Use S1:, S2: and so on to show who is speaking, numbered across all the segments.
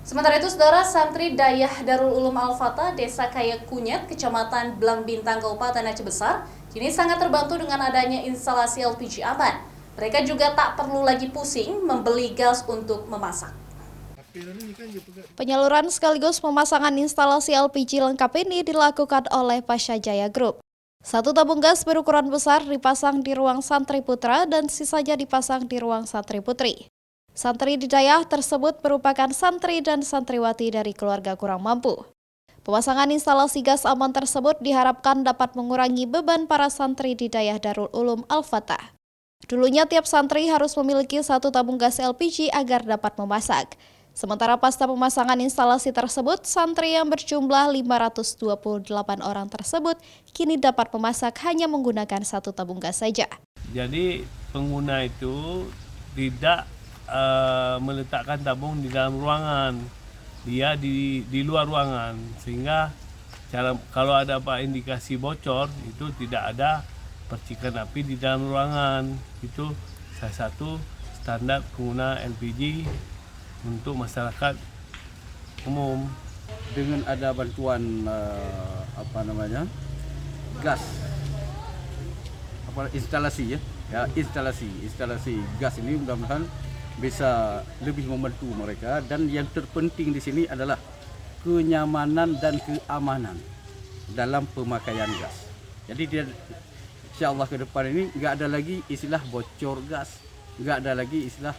S1: Sementara itu, saudara, santri Dayah Darul Ulum Al-Fatah, Desa Kayakunyet, Kecamatan Belang Bintang, Kabupaten Aceh Besar, kini sangat terbantu dengan adanya instalasi LPG aman. Mereka juga tak perlu lagi pusing membeli gas untuk memasak.
S2: Penyaluran sekaligus pemasangan instalasi LPG lengkap ini dilakukan oleh Pasha Jaya Group. Satu tabung gas berukuran besar dipasang di ruang santri putra dan sisanya dipasang di ruang santri putri. Santri di Dayah tersebut merupakan santri dan santriwati dari keluarga kurang mampu. Pemasangan instalasi gas aman tersebut diharapkan dapat mengurangi beban para santri di Dayah Darul Ulum Al-Fatah. Dulunya tiap santri harus memiliki satu tabung gas LPG agar dapat memasak. Sementara pasca pemasangan instalasi tersebut, santri yang berjumlah 528 orang tersebut kini dapat memasak hanya menggunakan satu tabung gas saja.
S3: Jadi pengguna itu tidak meletakkan tabung di dalam ruangan, dia di luar ruangan, sehingga kalau ada indikasi bocor itu tidak ada percikan api di dalam ruangan. Itu salah satu standar pengguna LPG untuk masyarakat umum.
S4: Dengan ada bantuan gas, instalasi instalasi gas ini mudah-mudahan bisa lebih membantu mereka, dan yang terpenting di sini adalah kenyamanan dan keamanan dalam pemakaian gas. Jadi insya Allah ke depan ini nggak ada lagi istilah bocor gas, nggak ada lagi istilah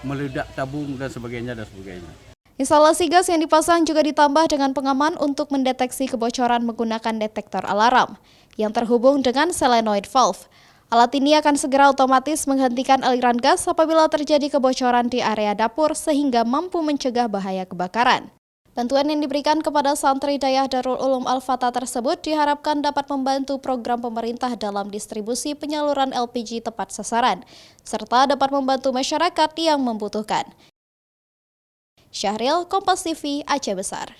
S4: meledak tabung dan sebagainya.
S2: Instalasi gas yang dipasang juga ditambah dengan pengaman untuk mendeteksi kebocoran menggunakan detektor alarm yang terhubung dengan solenoid valve. Alat ini akan segera otomatis menghentikan aliran gas apabila terjadi kebocoran di area dapur sehingga mampu mencegah bahaya kebakaran. Bantuan yang diberikan kepada santri Dayah Darul Ulum Al-Fatah tersebut diharapkan dapat membantu program pemerintah dalam distribusi penyaluran LPG tepat sasaran, serta dapat membantu masyarakat yang membutuhkan. Syahril, Kompas TV, Aceh Besar.